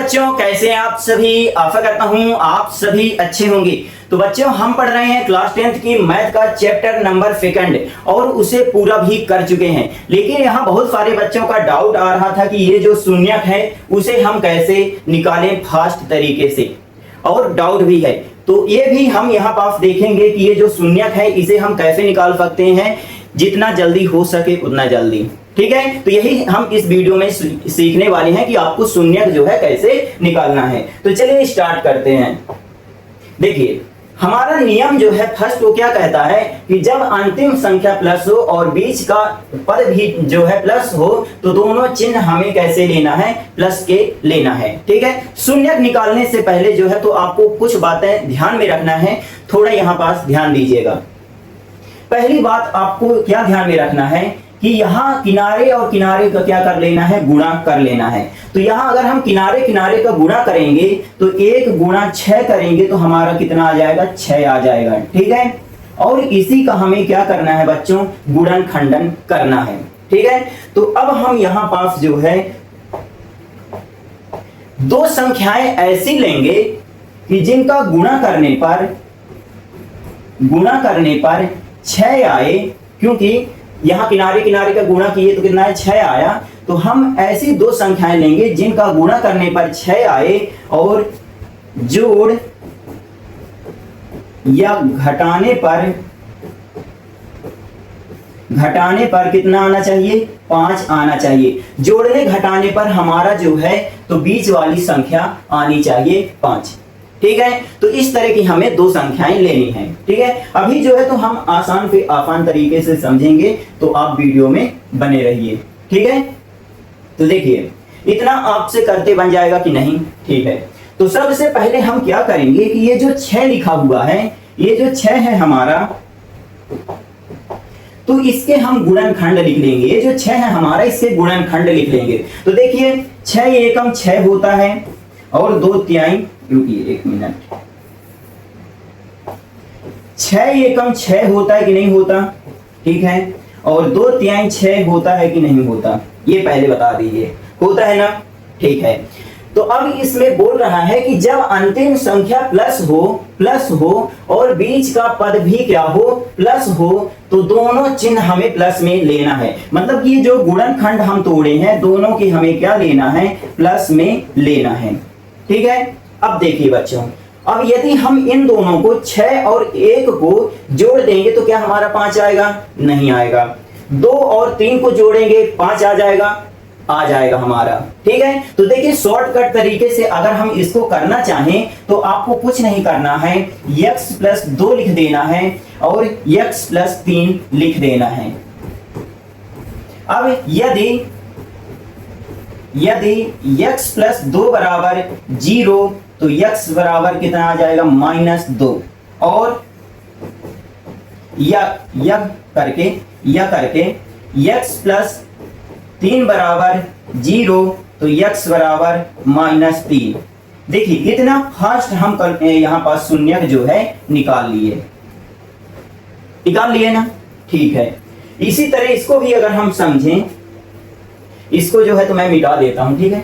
बच्चों, कैसे हैं आप सभी। आशा करता हूं आप सभी अच्छे होंगे। तो बच्चों, हम पढ़ रहे हैं क्लास 10th की मैथ का चैप्टर नंबर 2 और उसे पूरा भी कर चुके हैं। लेकिन यहाँ बहुत सारे बच्चों का डाउट आ रहा था कि ये जो शून्यक है उसे हम कैसे निकालें फास्ट तरीके से, और डाउट भी है। तो ये भी हम यहाँ पास देखेंगे कि ये जो शून्यक है इसे हम कैसे निकाल सकते हैं, जितना जल्दी हो सके उतना जल्दी। ठीक है, तो यही हम इस वीडियो में सीखने वाले हैं कि आपको शून्यक जो है कैसे निकालना है। तो चलिए स्टार्ट करते हैं। देखिए, हमारा नियम जो है फर्स्ट वो क्या कहता है कि जब अंतिम संख्या प्लस हो और बीच का पद भी जो है प्लस हो तो दोनों चिन्ह हमें कैसे लेना है, प्लस के लेना है। ठीक है, शून्यक निकालने से पहले जो है तो आपको कुछ बातें ध्यान में रखना है, थोड़ा यहाँ पास ध्यान दीजिएगा। पहली बात आपको क्या ध्यान में रखना है कि यहाँ किनारे और किनारे का क्या कर लेना है, गुणा कर लेना है। तो यहाँ अगर हम किनारे किनारे का गुणा करेंगे तो 1 गुणा 6 करेंगे तो हमारा कितना आ जाएगा, 6 आ जाएगा। ठीक है, और इसी का हमें क्या करना है बच्चों, गुणन खंडन करना है। ठीक है, तो अब हम यहाँ पास जो है दो संख्याएं ऐसी लेंगे कि जिनका गुणा करने पर 6 आए, क्योंकि यहाँ किनारे किनारे का गुणा किए तो कितना है, 6 आया। तो हम ऐसी दो संख्याएं लेंगे जिनका गुणा करने पर 6 आए और जोड़ या घटाने पर कितना आना चाहिए, 5 आना चाहिए। जोड़ने घटाने पर हमारा जो है तो बीच वाली संख्या आनी चाहिए 5। ठीक है, तो इस तरह की हमें दो संख्याएं लेनी है। ठीक है, अभी जो है तो हम आसान से आसान तरीके से समझेंगे, तो आप वीडियो में बने रहिए। ठीक है, तो देखिए इतना आपसे करते बन जाएगा कि नहीं। ठीक है, तो सबसे पहले हम क्या करेंगे कि ये जो 6 लिखा हुआ है, ये जो 6 है हमारा, तो इसके हम गुणनखंड लिख लेंगे। ये जो 6 है हमारा, इसके गुणनखंड लिख लेंगे। तो देखिए 6 एकम 6 होता है और 2 तिहाई, रुकिए 1 मिनट, 6 एकम 6 होता है कि नहीं होता। ठीक है, और 2 तिहाई 6 होता है कि नहीं होता, ये पहले बता दीजिए, होता है ना। ठीक है, तो अब इसमें बोल रहा है कि जब अंतिम संख्या प्लस हो और बीच का पद भी क्या हो, प्लस हो, तो दोनों चिन्ह हमें प्लस में लेना है। मतलब कि ये जो गुणनखंड हम तोड़े हैं दोनों की हमें क्या लेना है, प्लस में लेना है। ठीक है, अब देखिए बच्चों, अब यदि हम इन दोनों को 6 और 1 को जोड़ देंगे तो क्या हमारा 5 आएगा, नहीं आएगा। 2 और 3 को जोड़ेंगे 5 आ जाएगा हमारा। ठीक है, तो देखिए शॉर्टकट तरीके से अगर हम इसको करना चाहें तो आपको कुछ नहीं करना है, x + 2 लिख देना है और x + 3 लिख देना है। अब यदि x + 2 बराबर 0 तो x बराबर कितना आ जाएगा, -2, और यह करके x + 3 बराबर 0 तो x बराबर -3। देखिए इतना फास्ट हम यहाँ पास शून्यक जो है निकाल लिए ना। ठीक है, इसी तरह इसको भी अगर हम समझें, इसको जो है तो मैं मिटा देता हूं। ठीक है,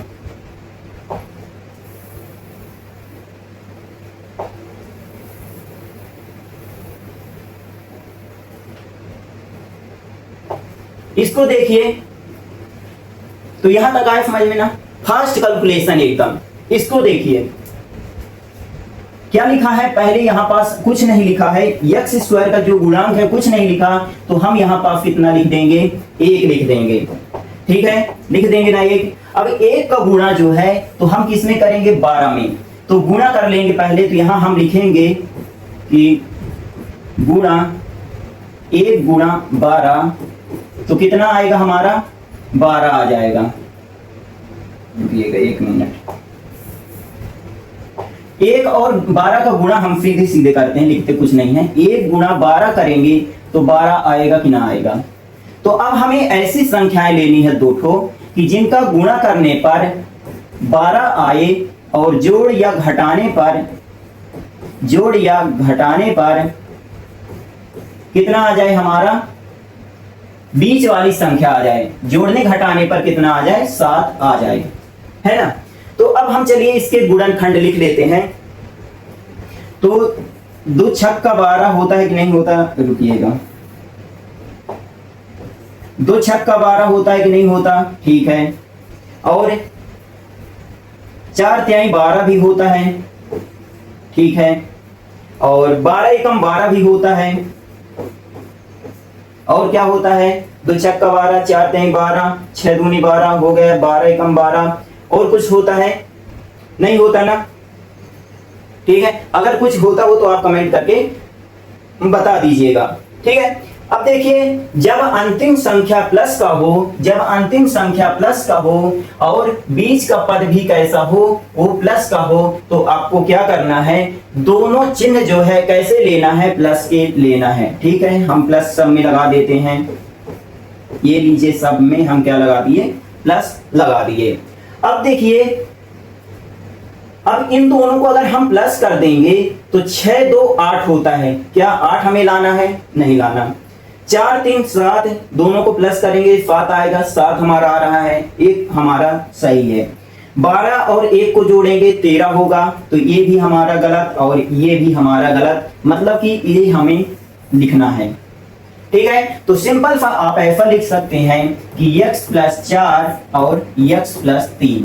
इसको देखिए, तो यहां तक आए समझ में ना, फास्ट कैलकुलेशन एकदम। इसको देखिए क्या लिखा है, पहले यहां पास कुछ नहीं लिखा है, x² का जो गुणांक है कुछ नहीं लिखा, तो हम यहां पास कितना लिख देंगे, 1 लिख देंगे। ठीक है, लिख देंगे ना 1। अब 1 का गुणा जो है तो हम किस में करेंगे, 12 में। तो गुणा कर लेंगे पहले, तो यहां हम लिखेंगे कि गुणा 1 गुणा 12, तो कितना आएगा हमारा, 12 आ जाएगा। रुकिएगा 1 मिनट, 1 और 12 का गुणा हम सीधे करते हैं, लिखते कुछ नहीं है। 1 गुणा 12 करेंगे तो 12 आएगा कि ना आएगा। तो अब हमें ऐसी संख्याएं लेनी है 2 ठो कि जिनका गुणा करने पर 12 आए और जोड़ या घटाने पर कितना आ जाए, हमारा बीच वाली संख्या आ जाए, जोड़ने घटाने पर कितना आ जाए, 7 आ जाए, है ना। तो अब हम चलिए इसके गुणनखंड लिख लेते हैं। तो 2 छक का 12 होता है कि नहीं होता, रुकिएगा, 2 छक का 12 होता है कि नहीं होता, ठीक है। और 4 तिहाई 12 भी होता है, ठीक है। और 12 एकम 12 भी होता है। और क्या होता है, 2 छक का 12, 4 तिहाई 12, 6 दूनी 12 हो गया, 12 एकम 12। और कुछ होता है, नहीं होता ना, ठीक है। अगर कुछ होता हो तो आप कमेंट करके बता दीजिएगा, ठीक है। अब देखिए, जब अंतिम संख्या प्लस का हो, जब अंतिम संख्या प्लस का हो और बीच का पद भी कैसा हो, वो प्लस का हो, तो आपको क्या करना है, दोनों चिन्ह जो है कैसे लेना है, प्लस के लेना है, ठीक है। हम प्लस सब में लगा देते हैं, ये लीजिए, सब में हम क्या लगा दिए, प्लस लगा दिए। अब देखिए, अब इन दोनों को अगर हम प्लस कर देंगे तो 6 2 8 होता है, क्या 8 हमें लाना है, नहीं लाना। 4 3 7, दोनों को प्लस करेंगे 7 आएगा, 7 हमारा आ रहा है, 1 हमारा सही है। 12 और 1 को जोड़ेंगे 13 होगा, तो ये भी हमारा गलत और ये भी हमारा गलत, मतलब कि ये हमें लिखना है, ठीक है। तो सिंपल सा आप ऐसा लिख सकते हैं कि x + 4 और x + 3,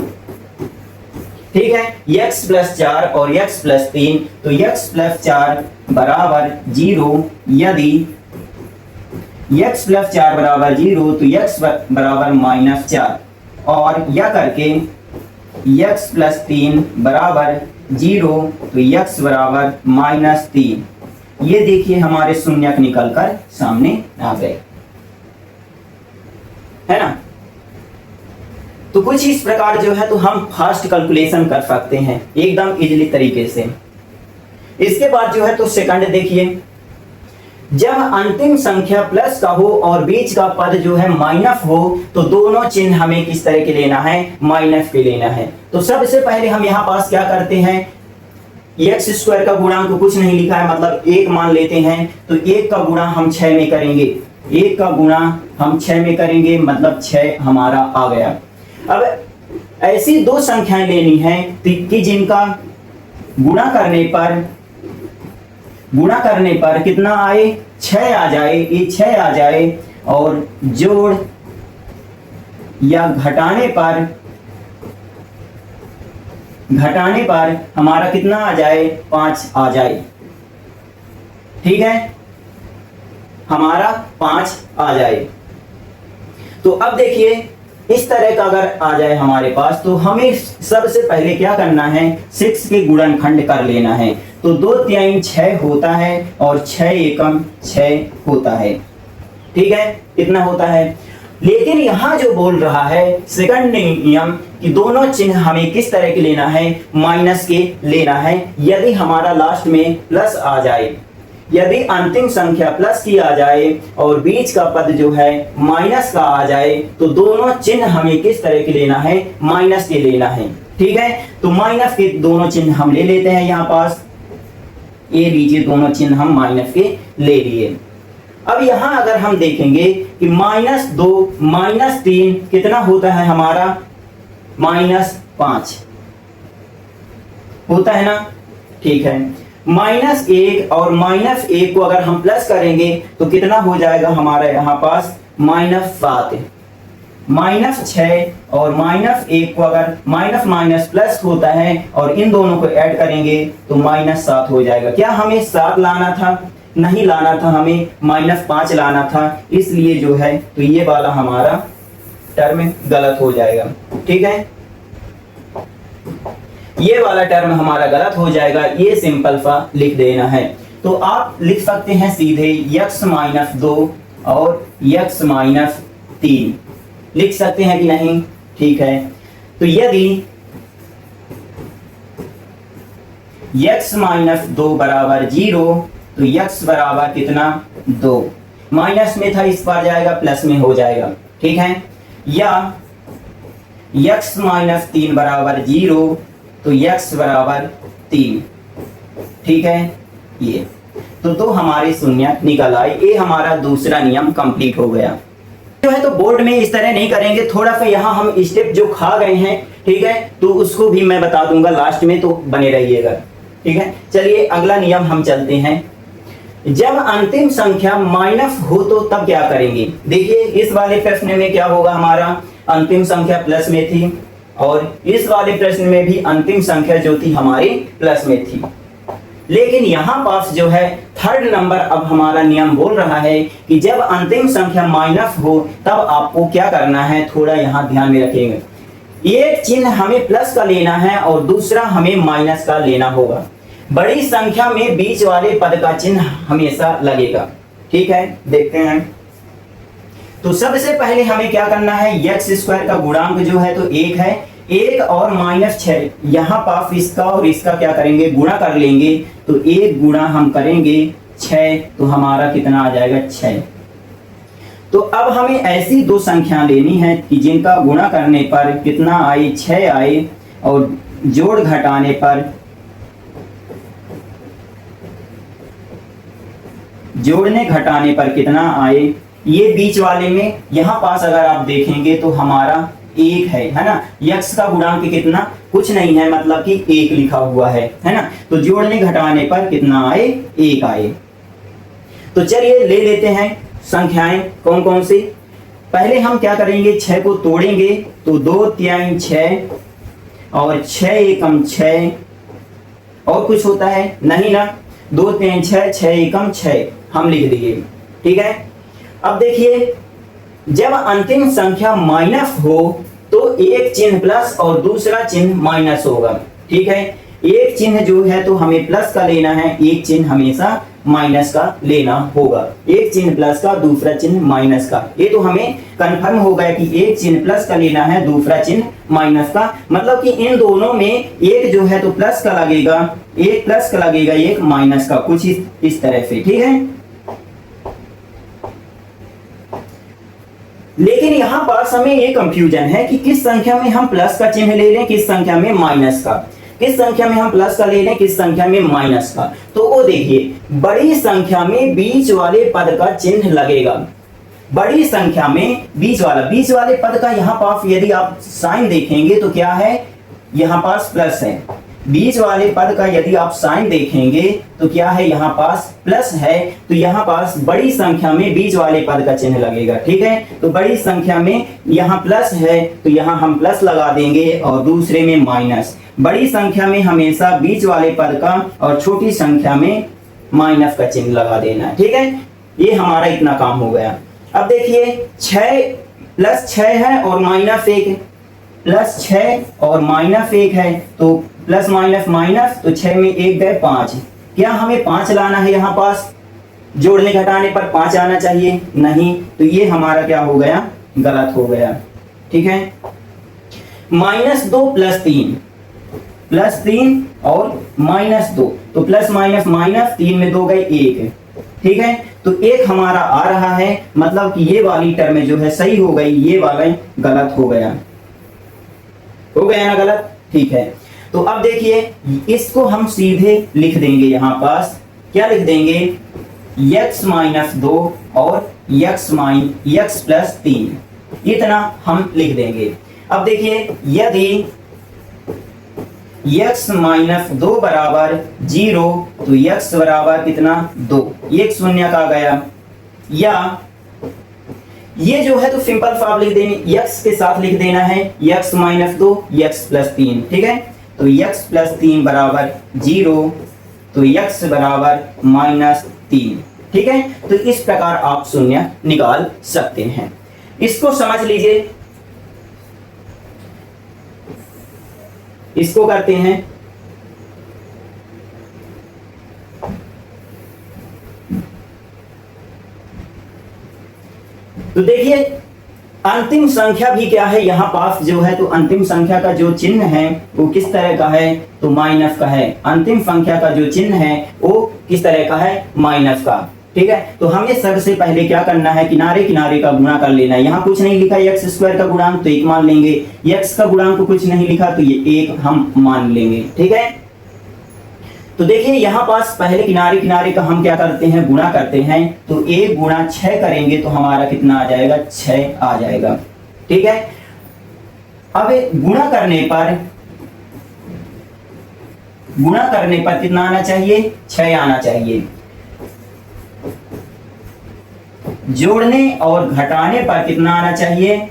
ठीक है। x + 4 और x + 3, तो x + 4 बराबर 0, यदि x + 4 बराबर 0 तो x बराबर -4, और यह करके x + 3 बराबर 0 तो x बराबर -3। ये देखिए हमारे शून्यक निकलकर सामने आ गए, है ना। तो कुछ इस प्रकार जो है तो हम फास्ट कैलकुलेशन कर सकते हैं एकदम इजीली तरीके से। इसके बाद जो है तो सेकंड देखिए, जब अंतिम संख्या प्लस का हो और बीच का पद जो है माइनस हो, तो दोनों चिन्ह हमें किस तरह के लेना है, माइनस के लेना है। तो सबसे पहले हम यहाँ पास क्या करते हैं, x² का गुणांक कुछ नहीं लिखा है, मतलब 1 मान लेते हैं। तो 1 का गुणा हम 6 में करेंगे, 1 का गुणा हम 6 में करेंगे, मतलब 6 हमारा आ गया। अब ऐसी 2 संख्याएं लेनी है कि जिनका गुणा करने पर कितना आए, 6 आ जाए, ये 6 आ जाए, और जोड़ या घटाने पर हमारा कितना आ जाए, 5 आ जाए, ठीक है, हमारा 5 आ जाए। तो अब देखिए, इस तरह का अगर आ जाए हमारे पास, तो हमें सबसे पहले क्या करना है, 6 के गुणनखंड कर लेना है। तो 2 तिहाई 6 होता है और 6 एकम 6 होता है, ठीक है, इतना होता है। लेकिन यहाँ जो बोल रहा है सेकंड नियम कि दोनों चिन्ह हमें किस तरह के लेना है, माइनस के लेना है। यदि हमारा लास्ट में प्लस आ जाए, यदि अंतिम संख्या प्लस की आ जाए और बीच का पद जो है माइनस का आ जाए, तो दोनों चिन्ह हमें किस तरह के लेना है, माइनस के लेना है, ठीक है। तो माइनस के दोनों चिन्ह हम ले लेते हैं यहाँ पास, ये लीजिए, दोनों चिन्ह हम माइनस के ले लिए। अब यहाँ अगर हम देखेंगे कि -2 -3 कितना होता है हमारा, -5 होता है ना, ठीक है। -1 और -1 को अगर हम प्लस करेंगे तो कितना हो जाएगा हमारा यहाँ पास, -7। -6 और -1 को अगर माइनस प्लस होता है और इन दोनों को ऐड करेंगे तो -7 हो जाएगा। क्या हमें 7 लाना था, नहीं लाना था, हमें -5 लाना था, इसलिए जो है तो ये वाला हमारा टर्म गलत हो जाएगा, ठीक है, ये वाला टर्म हमारा गलत हो जाएगा। ये सिंपल सा लिख देना है। तो आप लिख सकते हैं सीधे x - 2 और x - 3 लिख सकते हैं कि नहीं, ठीक है। तो यदि x - 2 बराबर 0, तो x बराबर कितना, 2, माइनस में था, इस बार जाएगा प्लस में हो जाएगा, ठीक है। या x - 3 बराबर 0, तो x बराबर 3, ठीक है। ये तो 2 हमारे शून्य निकल आए। ये हमारा दूसरा नियम कंप्लीट हो गया। जो है तो बोर्ड में इस तरह नहीं करेंगे, थोड़ा सा यहाँ हम स्टेप जो खा गए हैं, ठीक है, तो उसको भी मैं बता दूंगा लास्ट में, तो बने रहिएगा, ठीक है। चलिए अगला नियम हम चलते हैं। जब अंतिम संख्या माइनस हो तो तब क्या करेंगे। देखिए इस वाले प्रश्न में क्या होगा, हमारा अंतिम संख्या प्लस में थी और इस वाले प्रश्न में भी अंतिम संख्या जो थी हमारी प्लस में थी, लेकिन यहाँ पास जो है थर्ड नंबर अब हमारा नियम बोल रहा है कि जब अंतिम संख्या माइनस हो तब आपको क्या करना है, थोड़ा यहाँ ध्यान में रखेंगे। एक चिन्ह हमें प्लस का लेना है और दूसरा हमें माइनस का लेना होगा। बड़ी संख्या में बीच वाले पद का चिन्ह हमेशा लगेगा, ठीक है। देखते हैं, तो सबसे पहले हमें क्या करना है, एक्स स्क्वायर का गुणांक जो है तो 1 है, 1 और -6 यहाँ पास इसका और इसका क्या करेंगे, गुणा कर लेंगे, तो 1 गुणा हम करेंगे 6, तो हमारा कितना आ जाएगा 6। तो अब हमें ऐसी दो संख्या लेनी है कि जिनका गुणा करने पर कितना आए, 6 आए, और जोड़ घटाने पर जोड़ने घटाने पर कितना आए। ये बीच वाले में यहाँ पास अगर आप देखेंगे तो हमारा 1 है ना, यक्स का गुणांक कितना, कुछ नहीं है, मतलब कि 1 लिखा हुआ है ना, तो जोड़ने घटाने पर कितना आए, 1 आए। तो चलिए ले लेते हैं संख्याएं कौन कौन सी। पहले हम क्या करेंगे, 6 को तोड़ेंगे, तो 2 3 6 और 6 एकम 6, और कुछ होता है नहीं ना, 2 3 6 6 एकम 6 हम लिख दिए, ठीक है। अब देखिए जब अंतिम संख्या माइनस हो तो एक चिन्ह प्लस और दूसरा चिन्ह माइनस होगा, ठीक है। एक चिन्ह जो है तो हमें प्लस का लेना है, एक चिन्ह हमेशा माइनस का लेना होगा, एक चिन्ह प्लस का दूसरा चिन्ह माइनस का। ये तो हमें कंफर्म हो गया कि एक चिन्ह प्लस का लेना है, दूसरा चिन्ह माइनस का, मतलब कि इन दोनों में एक जो है तो प्लस का लगेगा, एक प्लस का लगेगा, एक माइनस का, कुछ इस तरह से, ठीक है। लेकिन यहाँ पास हमें ये कंफ्यूजन है कि किस संख्या में हम प्लस का चिन्ह ले लें, किस संख्या में माइनस का, किस संख्या में हम प्लस का ले लें, किस संख्या में माइनस का। तो वो देखिए बड़ी संख्या में बीच वाले पद का चिन्ह लगेगा, बड़ी संख्या में बीच वाले पद का यहाँ पास यदि आप साइन देखेंगे तो क्या है, यहाँ पास प्लस है। बीच वाले पद का यदि आप साइन देखेंगे तो क्या है, यहाँ पास प्लस है, तो यहाँ पास बड़ी संख्या में बीच वाले पद का चिन्ह लगेगा, ठीक है। तो बड़ी संख्या में यहाँ प्लस है तो यहाँ हम प्लस लगा देंगे और दूसरे में माइनस। बड़ी संख्या में हमेशा बीच वाले पद का और छोटी संख्या में माइनस का चिन्ह लगा देना है, ठीक है। ये हमारा इतना काम हो गया। अब देखिए 6 प्लस 6 है और माइनस 1 है, प्लस 6 और माइनस 1 है, तो प्लस माइनस माइनस, तो 6 में 1 गए 5। क्या हमें 5 लाना है, यहाँ पास जोड़ने घटाने पर 5 आना चाहिए, नहीं, तो ये हमारा क्या हो गया, गलत हो गया, ठीक है। -2 प्लस 3 और -2, तो प्लस माइनस माइनस, 3 में 2 गए 1, ठीक है। तो 1 हमारा आ रहा है, मतलब कि ये वाली टर्म जो है सही हो गई, ये वाला गलत हो गया ना गलत, ठीक है। तो अब देखिए इसको हम सीधे लिख देंगे, यहाँ पास क्या लिख देंगे, x-2 और x प्लस 3, इतना हम लिख देंगे। अब देखिए यदि x-2 बराबर 0 तो x बराबर कितना 2, एक शून्य का गया, या ये जो है तो सिंपल फॉर्म लिख देनी, x के साथ लिख देना है x-2 x प्लस 3, ठीक है। तो x प्लस 3 बराबर 0, तो x बराबर -3, ठीक है। तो इस प्रकार आप शून्य निकाल सकते हैं, इसको समझ लीजिए। इसको करते हैं, तो देखिए अंतिम संख्या भी क्या है, यहाँ पास जो है तो अंतिम संख्या का जो चिन्ह है वो किस तरह का है, तो माइनस का है। अंतिम संख्या का जो चिन्ह है वो किस तरह का है, माइनस का, ठीक है। तो हमें सबसे पहले क्या करना है, किनारे किनारे का गुणा कर लेना है। यहाँ कुछ नहीं लिखा एक्स स्क्वायर का गुणांक, तो 1 मान लेंगे, एक्स का गुणांक कुछ नहीं लिखा तो ये 1 हम मान लेंगे, ठीक है। तो देखिए यहाँ पास पहले किनारे किनारे का हम क्या करते हैं, गुणा करते हैं। तो 1 गुणा 6 करेंगे तो हमारा कितना आ जाएगा, 6 आ जाएगा। ठीक है, अब गुणा करने पर कितना आना चाहिए, 6 आना चाहिए। जोड़ने और घटाने पर कितना आना चाहिए,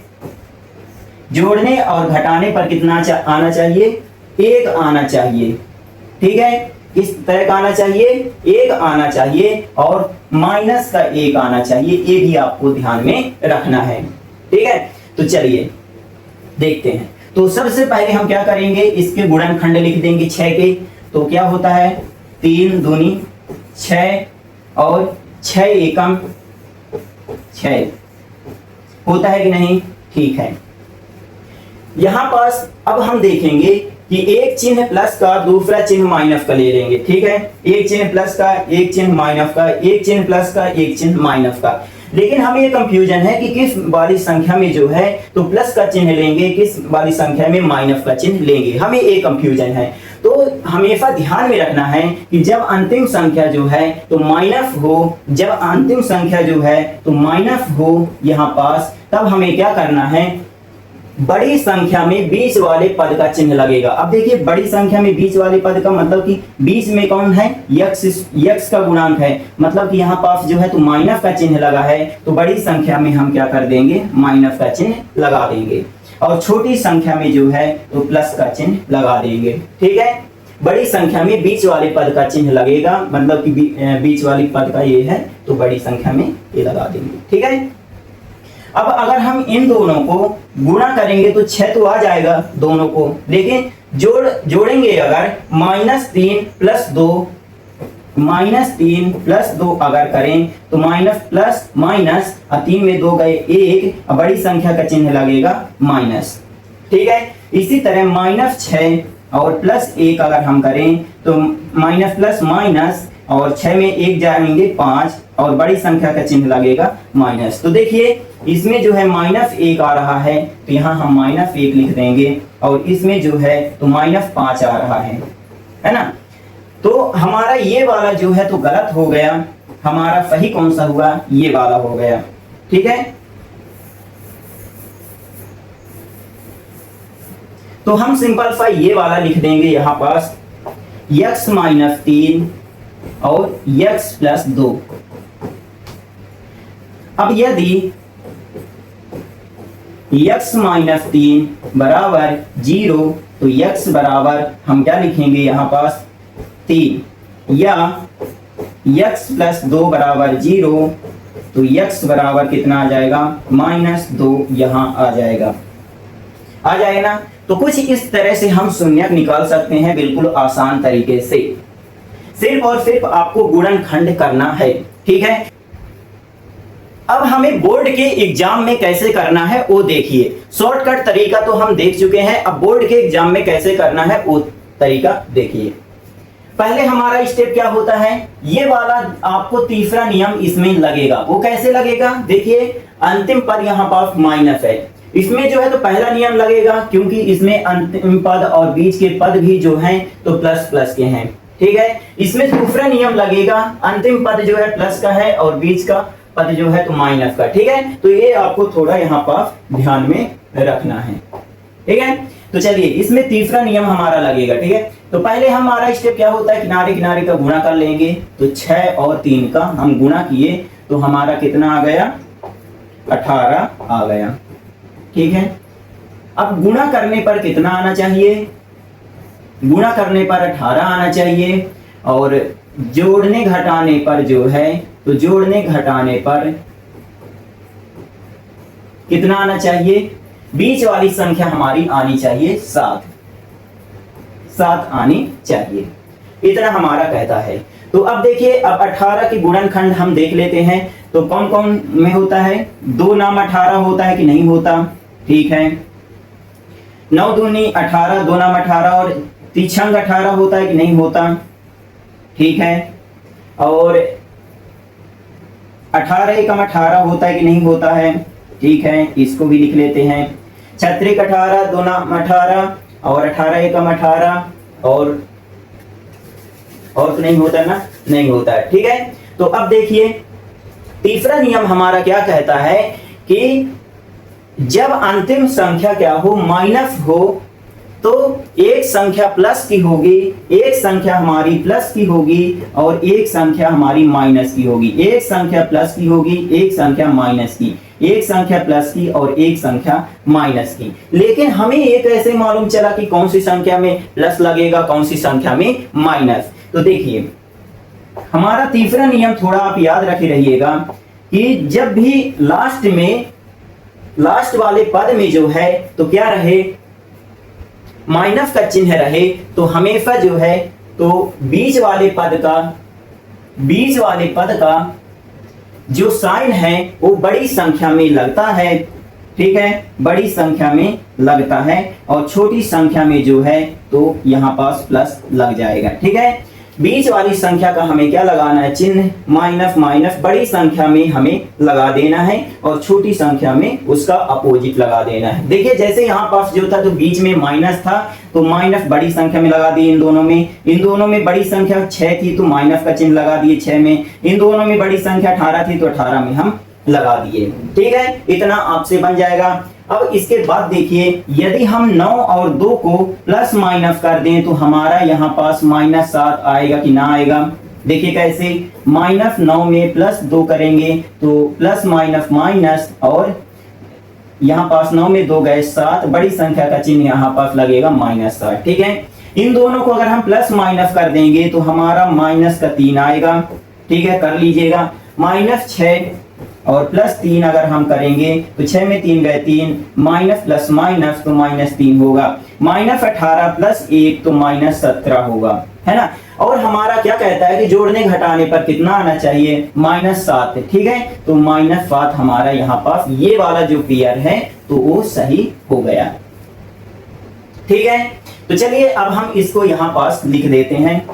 जोड़ने और घटाने पर कितना आना चाहिए, 1 आना चाहिए। ठीक है, किस तरह का आना चाहिए, 1 आना चाहिए और माइनस का 1 आना चाहिए, ये भी आपको ध्यान में रखना है। ठीक है, तो चलिए देखते हैं। तो सबसे पहले हम क्या करेंगे, इसके गुणनखंड लिख देंगे 6 के। तो क्या होता है, 3 दूनी 6 और 6 एकम 6 होता है कि नहीं। ठीक है, यहां पास अब हम देखेंगे कि एक चिन्ह प्लस का दूसरा चिन्ह माइनस का ले लेंगे। ठीक है, एक चिन्ह प्लस का, एक चिन्ह माइनस का, एक चिन्ह प्लस का, एक चिन्ह माइनस का। लेकिन हमें ये कंफ्यूजन है कि किस वाली संख्या में जो है तो प्लस का चिन्ह लेंगे, किस वाली संख्या में माइनस का चिन्ह लेंगे, हमें ये कंफ्यूजन है। तो हमेशा ध्यान में रखना है कि जब अंतिम संख्या जो है तो माइनस हो, जब अंतिम संख्या जो है तो माइनस हो यहाँ पास, तब हमें क्या करना है, बड़ी संख्या में बीच वाले पद का चिन्ह लगेगा। अब देखिए बड़ी संख्या में बीच वाले पद का मतलब कि बीच में कौन है, यक्स का गुणांक है, मतलब कि यहाँ पास जो है तो माइनस का चिन्ह लगा है। तो बड़ी संख्या में हम क्या कर देंगे, माइनस का चिन्ह लगा देंगे और छोटी संख्या में जो है तो प्लस का चिन्ह लगा देंगे। ठीक है, बड़ी संख्या में बीच वाले पद का चिन्ह लगेगा, मतलब कि बीच वाली पद का ये है तो बड़ी संख्या में ये लगा देंगे। ठीक है, अब अगर हम इन दोनों को गुणा करेंगे तो 6 तो आ जाएगा दोनों को, लेकिन जोड़ेंगे अगर -3 + 2, -3 + 2 अगर करें तो माइनस प्लस माइनस, 3 में 2 गए 1, बड़ी संख्या का चिन्ह लगेगा माइनस। ठीक है, इसी तरह -6 और +1 अगर हम करें तो माइनस प्लस माइनस और 6 में 1 जाएंगे 5 और बड़ी संख्या का चिन्ह लगेगा माइनस। तो देखिए इसमें जो है -1 आ रहा है तो यहाँ हम -1 लिख देंगे और इसमें जो है तो -5 आ रहा है ना। तो हमारा ये वाला जो है तो गलत हो गया, हमारा सही कौन सा हुआ, ये वाला हो गया। ठीक है, तो हम सिंपल सा ये वाला लिख देंगे यहाँ पास, x - 3 और x + 2। अब यदि x - 3 बराबर 0 तो x बराबर हम क्या लिखेंगे यहाँ पास 3, या x + 2 बराबर 0 तो x बराबर कितना आ जाएगा, -2 यहाँ आ जाएगा ना। तो कुछ इस तरह से हम शून्यक निकाल सकते हैं बिल्कुल आसान तरीके से। सिर्फ और सिर्फ आपको गुणनखंड करना है। ठीक है, अब हमें बोर्ड के एग्जाम में कैसे करना है वो देखिए। शॉर्टकट तरीका तो हम देख चुके हैं, अब बोर्ड के एग्जाम में कैसे करना है वो तरीका देखिए। पहले हमारा स्टेप क्या होता है, ये वाला आपको तीसरा नियम इसमें लगेगा। वो कैसे लगेगा, देखिए अंतिम पद यहाँ पास माइनस है, इसमें जो है तो पहला नियम लगेगा क्योंकि इसमें अंतिम पद और बीच के पद भी जो हैं तो प्लस प्लस के हैं। ठीक है, इसमें दूसरा नियम लगेगा, अंतिम पद जो है प्लस का है और बीच का पद जो है तो माइनस का। ठीक है, तो ये आपको थोड़ा यहाँ पास ध्यान में रखना है। ठीक है, तो चलिए इसमें तीसरा नियम हमारा लगेगा। ठीक है, तो पहले हमारा स्टेप क्या होता है, किनारे किनारे का गुणा कर लेंगे। तो 6 और 3 का हम गुणा किए तो हमारा कितना आ गया, 18 आ गया। ठीक है, अब गुणा करने पर कितना आना चाहिए, गुणा करने पर 18 आना चाहिए और जोड़ने घटाने पर जो है तो जोड़ने घटाने पर कितना आना चाहिए, बीच वाली संख्या हमारी आनी चाहिए 7 आनी चाहिए, इतना हमारा कहता है। तो अब देखिए, अब 18 की गुणनखंड हम देख लेते हैं। तो कौन कौन में होता है, 2 नाम 18 होता है कि नहीं होता। ठीक है, 9 दूनी 18, 2 नाम 18 और तीछंग 18 होता है कि नहीं होता। ठीक है, और 18 एकम 18 होता है कि नहीं होता है। ठीक है, इसको भी लिख लेते हैं। 36 18, 2 नाम 18 और 18 एकम 18 और और तो नहीं होता ना, नहीं होता है। ठीक है, तो अब देखिए तीसरा नियम हमारा क्या कहता है कि जब अंतिम संख्या क्या हो, माइनस हो, तो एक संख्या प्लस की होगी, एक संख्या हमारी प्लस की होगी और एक संख्या हमारी माइनस की होगी। एक संख्या प्लस की होगी, एक संख्या माइनस की, एक संख्या प्लस की और एक संख्या माइनस की। लेकिन हमें ये कैसे मालूम चला कि कौन सी संख्या में प्लस लगेगा, कौन सी संख्या में माइनस? तो देखिए हमारा तीसरा नियम थोड़ा आप याद रखे रहिएगा कि जब भी लास्ट वाले पद में जो है तो क्या रहे, माइनस का चिन्ह रहे, तो हमेशा जो है तो बीच वाले पद का जो साइन है वो बड़ी संख्या में लगता है। ठीक है, बड़ी संख्या में लगता है और छोटी संख्या में जो है तो यहां पास प्लस लग जाएगा। ठीक है, बीच वाली संख्या का हमें क्या लगाना है, चिन्ह माइनस माइनस बड़ी संख्या में हमें लगा देना है और छोटी संख्या में उसका अपोजिट लगा देना है। देखिए जैसे यहाँ पास जो था तो बीच में माइनस था तो माइनस बड़ी संख्या में लगा दिए इन दोनों में बड़ी संख्या 6 थी तो माइनस का चिन्ह लगा दिए 6 में, इन दोनों में बड़ी संख्या 18 थी तो 18 में हम लगा दिए। ठीक है, इतना आपसे बन जाएगा। अब इसके बाद देखिए यदि हम 9 और 2 को प्लस माइनस कर दें तो हमारा यहाँ पास -7 आएगा कि ना आएगा? देखिए कैसे, -9 में +2 करेंगे तो प्लस माइनस माइनस और यहाँ पास 9 में 2 गए 7, बड़ी संख्या का चिन्ह यहाँ पास लगेगा -7। ठीक है, इन दोनों को अगर हम प्लस माइनस कर देंगे तो हमारा -3 आएगा। ठीक है, कर लीजिएगा। -6 और +3 अगर हम करेंगे तो 6 में 3 गए 3, माइनस प्लस माइनस तो -3 होगा, -18 + 1 तो -17 होगा, है ना। और हमारा क्या कहता है कि जोड़ने घटाने पर कितना आना चाहिए, -7। ठीक है, तो -7 हमारा यहाँ पास ये वाला जो पेयर है तो वो सही हो गया। ठीक है, तो चलिए अब हम इसको यहाँ पास लिख देते हैं।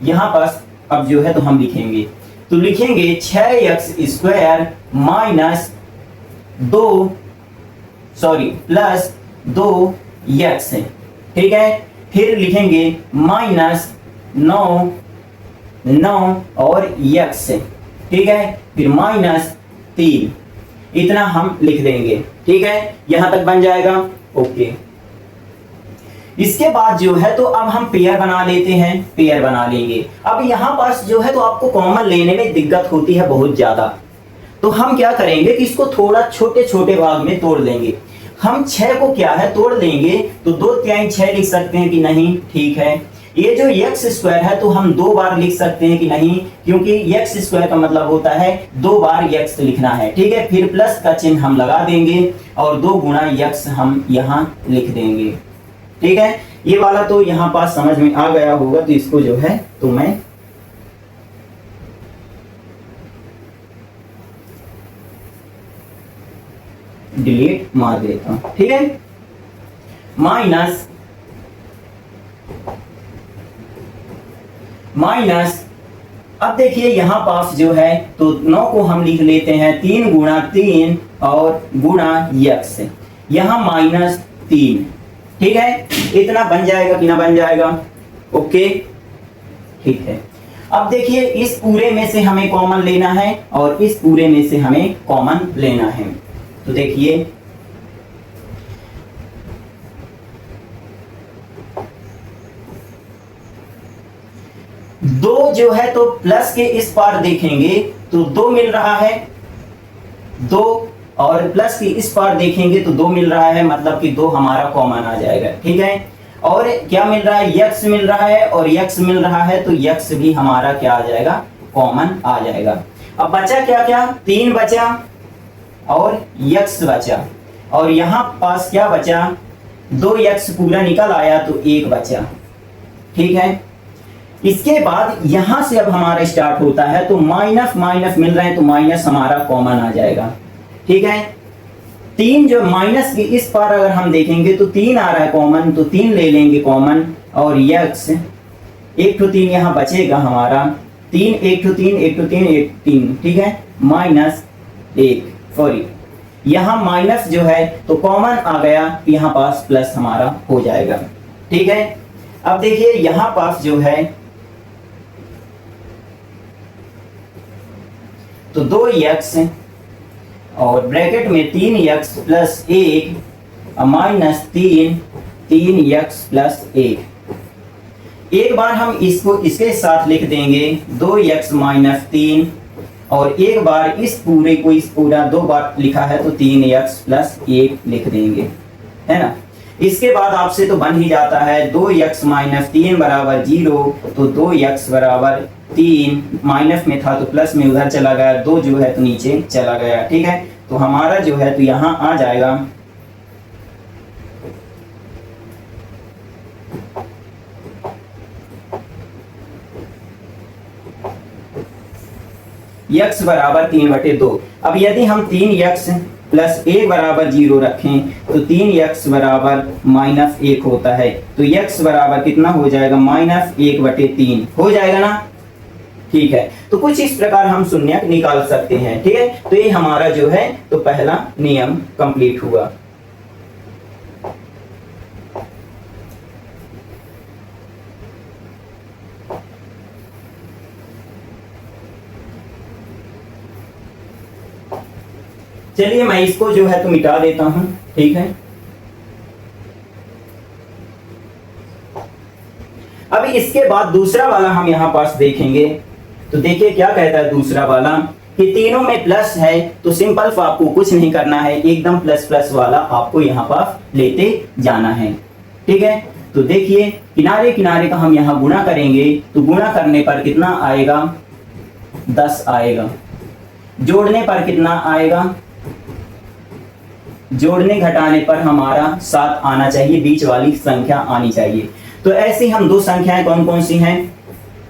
यहाँ पास अब जो है तो हम लिखेंगे, तो लिखेंगे 6x² प्लस 2x। ठीक है, फिर लिखेंगे -9 और x। ठीक है, फिर -3, इतना हम लिख देंगे। ठीक है, यहां तक बन जाएगा। ओके, इसके बाद जो है तो अब हम पेयर बना लेते हैं, पेयर बना लेंगे। अब यहाँ पास जो है तो आपको कॉमन लेने में दिक्कत होती है बहुत ज्यादा, तो हम क्या करेंगे कि इसको थोड़ा छोटे छोटे भाग में तोड़ लेंगे। हम 6 को क्या है तोड़ लेंगे तो 2×3 6 लिख सकते हैं कि नहीं? ठीक है, ये जो x² है तो हम 2 बार लिख सकते हैं कि नहीं? क्योंकि x² का मतलब होता है 2 बार x लिखना है। ठीक है, फिर प्लस का चिन्ह हम लगा देंगे और 2 गुणा x हम यहाँ लिख देंगे। ठीक है, ये वाला तो यहाँ पास समझ में आ गया होगा, तो इसको जो है तो मैं डिलीट मार देता हूं। ठीक है, माइनस अब देखिए यहाँ पास जो है तो 9 को हम लिख लेते हैं 3 गुणा 3 और गुणा x, यहाँ -3। ठीक है, इतना बन जाएगा कि ना बन जाएगा? ओके, ठीक है। अब देखिए इस पूरे में से हमें कॉमन लेना है और इस पूरे में से हमें कॉमन लेना है। तो देखिए दो जो है तो प्लस के इस पार देखेंगे तो 2 मिल रहा है, 2 और प्लस की इस पार देखेंगे तो 2 मिल रहा है, मतलब कि 2 हमारा कॉमन आ जाएगा। ठीक है, और क्या मिल रहा है, x मिल रहा है और x मिल रहा है तो x भी हमारा क्या आ जाएगा, कॉमन आ जाएगा। अब बचा क्या क्या, 3 बचा और x बचा और यहाँ पास क्या बचा, 2x पूरा निकल आया तो 1 बचा। ठीक है, इसके बाद यहां से अब हमारा स्टार्ट होता है तो माइनस माइनस मिल रहे हैं तो माइनस हमारा कॉमन आ जाएगा। ठीक है, 3 जो माइनस की इस पार अगर हम देखेंगे तो 3 आ रहा है कॉमन, तो 3 ले लेंगे कॉमन और x 1 तो 3 यहाँ बचेगा हमारा, 3 1 तो 3 1 तो 3 1 3। ठीक है, -1 सॉरी यहाँ माइनस जो है तो कॉमन आ गया, यहाँ पास प्लस हमारा हो जाएगा। ठीक है, अब देखिए यहां पास जो है तो 2x और ब्रैकेट में 3x plus 1 minus 3x plus 1। एक बार हम इसको इसके साथ लिख देंगे 2x माइनस 3 और एक बार इस पूरे को इस पूरा 2 बार लिखा है तो 3x प्लस 1 लिख देंगे, है ना। इसके बाद आपसे तो बन ही जाता है 2x माइनस 3 बराबर 0, तो 2x बराबर 3, माइनस में था तो प्लस में उधर चला गया, 2 जो है तो नीचे चला गया, ठीक है। तो हमारा जो है तो यहाँ आ जाएगा x बराबर 3/2। अब यदि हम 3x प्लस 1 बराबर 0 रखें तो 3x बराबर -1 होता है, तो x बराबर कितना हो जाएगा -1/3 हो जाएगा ना, ठीक है। तो कुछ इस प्रकार हम शून्यक निकाल सकते हैं, ठीक है। तो ये हमारा जो है तो पहला नियम कंप्लीट हुआ। चलिए मैं इसको जो है तो मिटा देता हूं, ठीक है। अब इसके बाद दूसरा वाला हम यहां पास देखेंगे, तो देखिए क्या कहता है दूसरा वाला कि तीनों में प्लस है, तो सिंपल आपको कुछ नहीं करना है, एकदम प्लस प्लस वाला आपको यहां पास लेते जाना है, ठीक है। तो देखिए किनारे किनारे का हम यहां गुणा करेंगे, तो गुणा करने पर कितना आएगा 10 आएगा, जोड़ने पर कितना आएगा, जोड़ने घटाने पर हमारा 7 आना चाहिए, बीच वाली संख्या आनी चाहिए। तो ऐसी हम दो संख्याएं कौन कौन सी हैं,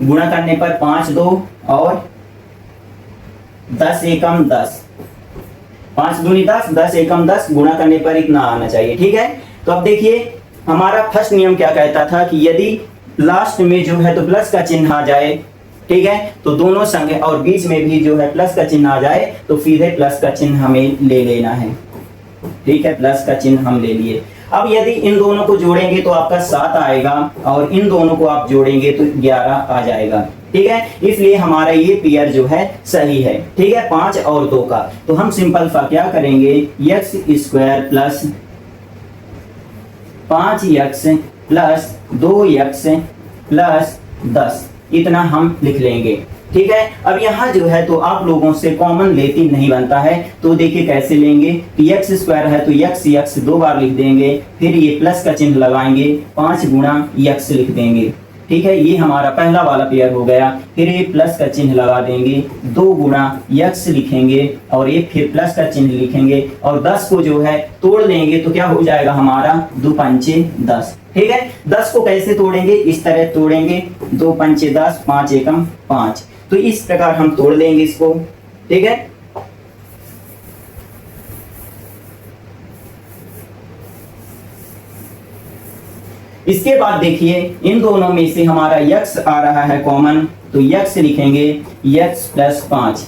गुणा करने पर 5 2 और 10 एकम 10, 5 दूनी 10, 10 एकम 10, गुणा करने पर इतना आना चाहिए, ठीक है। तो अब देखिए हमारा फर्स्ट नियम क्या कहता था कि यदि लास्ट में जो है तो प्लस का चिन्ह आ जाए, ठीक है, तो दोनों संख्या और बीच में भी जो है प्लस का चिन्ह आ जाए तो सीधे प्लस का चिन्ह हमें ले लेना है, ठीक है। प्लस का चिन्ह हम ले लिए। अब यदि इन दोनों को जोड़ेंगे तो आपका 7 आएगा और इन दोनों को आप जोड़ेंगे तो 11 आ जाएगा, ठीक है। इसलिए हमारा ये पेयर जो है सही है, ठीक है, 5 और 2 का। तो हम सिंपल सा क्या करेंगे, x square plus 5x plus 2x plus 10 इतना हम लिख लेंगे, ठीक है। अब यहाँ जो है तो आप लोगों से कॉमन लेती नहीं बनता है, तो देखिए कैसे लेंगे कि x स्क्वायर है तो x 2 बार लिख देंगे, फिर ये प्लस का चिन्ह लगाएंगे, 5 गुणा x लिख देंगे, ठीक है। ये हमारा पहला वाला पेयर हो गया। फिर ये प्लस का चिन्ह लगा देंगे, 2 गुणा x लिखेंगे और ये फिर प्लस का चिन्ह लिखेंगे और 10 को जो है तोड़ देंगे तो क्या हो जाएगा हमारा 2 पंचे 10, ठीक है। 10 को कैसे तोड़ेंगे, इस तरह तोड़ेंगे, 2 पंचे 10, 5 एकम 5, तो इस प्रकार हम तोड़ लेंगे इसको, ठीक है। इसके बाद देखिए इन दोनों में से हमारा x आ रहा है कॉमन, तो x लिखेंगे x प्लस 5,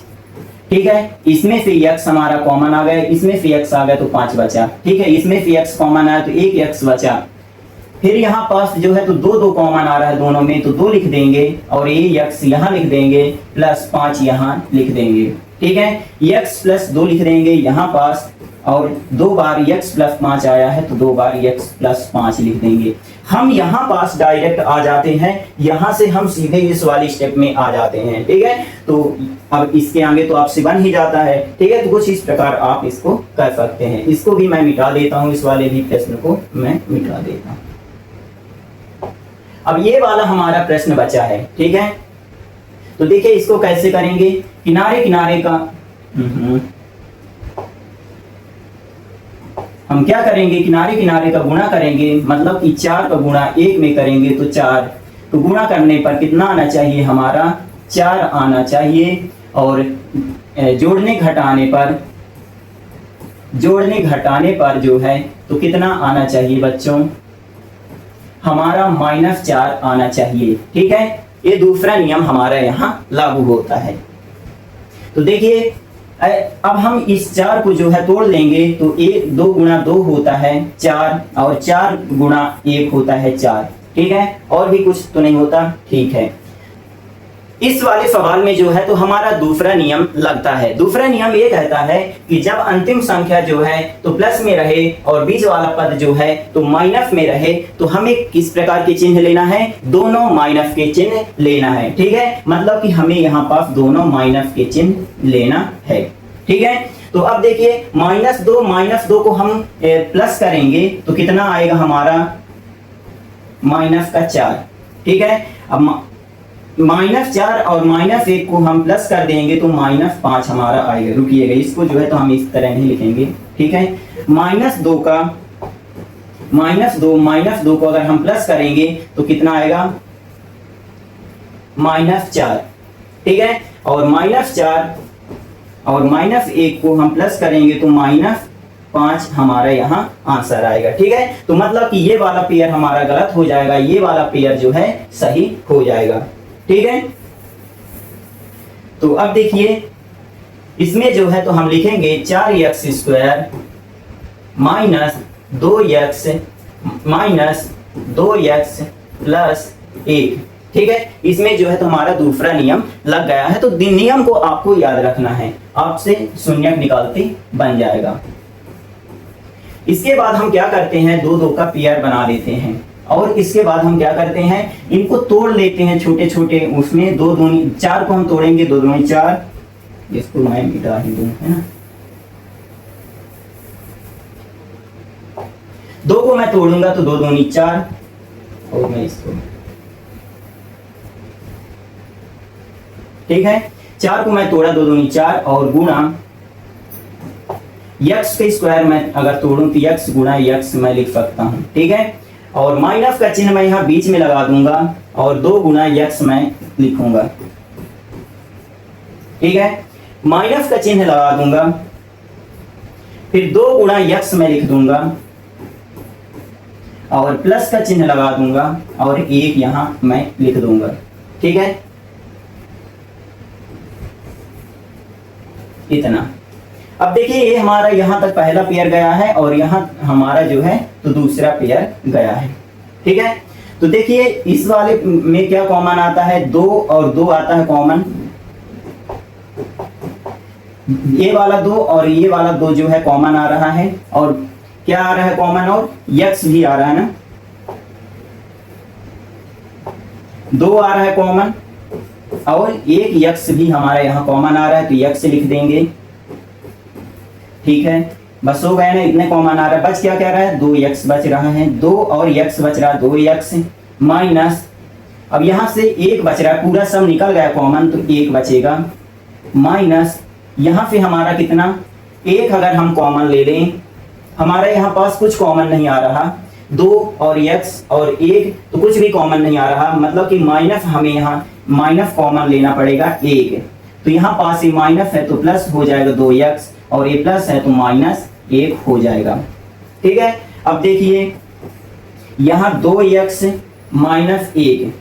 ठीक है। इसमें से x हमारा कॉमन आ गया, इसमें से x आ गया तो 5 बचा, ठीक है। इसमें से x कॉमन आया तो 1 x बचा। फिर यहाँ पास जो है तो 2 2 कॉमन आ रहा है दोनों में, तो 2 लिख देंगे और ये x यहाँ लिख देंगे प्लस 5 यहाँ लिख देंगे, ठीक है। x प्लस 2 लिख देंगे यहाँ पास और 2 बार x प्लस 5 आया है तो 2 बार x प्लस 5 लिख देंगे। हम यहाँ पास डायरेक्ट आ जाते हैं, यहाँ से हम सीधे इस वाली स्टेप में आ जाते हैं, ठीक है। तो अब इसके आगे तो आपसे बन ही जाता है, ठीक है। तो कुछ इस प्रकार आप इसको कर सकते हैं। इसको भी मैं मिटा देता हूँ, इस वाले भी प्रश्न को मैं मिटा देता हूँ। अब ये वाला हमारा प्रश्न बचा है, ठीक है। तो देखिए इसको कैसे करेंगे, किनारे किनारे का हम क्या करेंगे, किनारे किनारे का गुणा करेंगे, मतलब कि 4 का गुणा 1 में करेंगे तो 4, तो गुणा करने पर कितना आना चाहिए हमारा 4 आना चाहिए और जोड़ने घटाने पर जो है तो कितना आना चाहिए बच्चों, हमारा -4 आना चाहिए, ठीक है। ये दूसरा नियम हमारा यहाँ लागू होता है। तो देखिए अब हम इस 4 को जो है तोड़ लेंगे तो 2 गुणा 2 होता है 4 और 4 गुणा 1 होता है 4, ठीक है, और भी कुछ तो नहीं होता, ठीक है। इस वाले सवाल में जो है तो हमारा दूसरा नियम लगता है। दूसरा नियम ये कहता है कि जब अंतिम संख्या जो है तो प्लस में रहे और बीच वाला पद जो है तो माइनस में रहे, तो हमें किस प्रकार के चिन्ह लेना है, दोनों माइनस के चिन्ह लेना है, ठीक है। मतलब कि हमें यहाँ पास दोनों माइनस के चिन्ह लेना है, ठीक है। तो अब देखिए -2 को हम प्लस करेंगे तो कितना आएगा हमारा, -4, ठीक है। अब -4 और -1 को हम प्लस कर देंगे तो -5 हमारा आएगा। रुकिएगा, इसको जो है तो हम इस तरह नहीं लिखेंगे, ठीक है। -2 को अगर हम प्लस करेंगे तो कितना आएगा, -4, ठीक है। और -4 और -1 को हम प्लस करेंगे तो -5 हमारा यहाँ आंसर आएगा, ठीक है। तो मतलब कि ये वाला पेयर हमारा गलत हो जाएगा, ये वाला पेयर जो है सही हो जाएगा, ठीक है। तो अब देखिए इसमें जो है तो हम लिखेंगे 4x² -2x प्लस 1, ठीक है। इसमें जो है तो हमारा दूसरा नियम लग गया है। तो नियम को आपको याद रखना है, आपसे शून्य निकालते बन जाएगा। इसके बाद हम क्या करते हैं, 2 का पेयर बना देते हैं और इसके बाद हम क्या करते हैं, इनको तोड़ लेते हैं छोटे छोटे, उसमें 2 दूनी 4 को हम तोड़ेंगे, 2 दूनी 4, इसको मैं मिटा ही दूं, है ना। 2 को मैं तोड़ूंगा तो 2 दूनी 4 और मैं इसको, ठीक है। 4 को मैं तोड़ा, 2 दूनी 4 और गुणा x के स्क्वायर में अगर तोड़ूं तो x गुणा x मैं लिख सकता हूं, ठीक है। और माइनस का चिन्ह मैं यहाँ बीच में लगा दूंगा और 2 गुणा x मैं लिखूंगा, ठीक है। माइनस का चिन्ह लगा दूंगा, फिर 2 गुणा x मैं लिख दूंगा और प्लस का चिन्ह लगा दूंगा और 1 यहां मैं लिख दूंगा, ठीक है। इतना। अब देखिए ये हमारा यहाँ तक पहला पेयर गया है और यहाँ हमारा जो है तो दूसरा पेयर गया है, ठीक है। तो देखिए इस वाले में क्या कॉमन आता है, 2 और 2 आता है कॉमन, ये वाला 2 और ये वाला 2 जो है कॉमन आ रहा है, और क्या आ रहा है कॉमन, और x भी आ रहा है ना, 2 आ रहा है कॉमन और एक x भी हमारा यहाँ कॉमन आ रहा है, तो x लिख देंगे, ठीक है। बस हो गया ना, इतने कॉमन आ रहा है। बच क्या कह रहा है, 2x बच रहा है, 2 और x बच रहा है, 2x माइनस, अब यहां से 1 बच रहा है, पूरा सब निकल गया कॉमन तो 1 बचेगा, माइनस यहां पे हमारा कितना, 1 अगर हम कॉमन ले लें, हमारा यहाँ पास कुछ कॉमन नहीं आ रहा, 2 और x और 1 तो कुछ भी कॉमन नहीं आ रहा, मतलब कि माइनस, हमें यहाँ माइनस कॉमन लेना पड़ेगा 1, तो यहाँ पास ये माइनस है तो प्लस हो जाएगा 2x और ये प्लस है तो -1 हो जाएगा, ठीक है। अब देखिए यहाँ 2x -1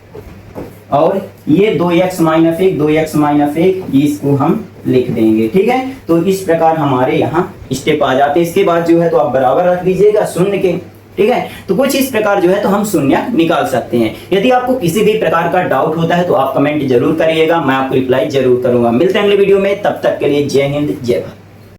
और ये 2x -1 इसको हम लिख देंगे, ठीक है। तो इस प्रकार हमारे यहाँ स्टेप आ जाते हैं। इसके बाद जो है तो आप बराबर रख दीजिएगा शून्य के, ठीक है। तो कुछ इस प्रकार जो है तो हम शून्य निकाल सकते हैं। यदि आपको किसी भी प्रकार का डाउट होता है तो आप कमेंट जरूर करिएगा, मैं आपको रिप्लाई जरूर करूंगा। मिलते हैं अगले वीडियो में, तब तक के लिए जय हिंद जय भारत।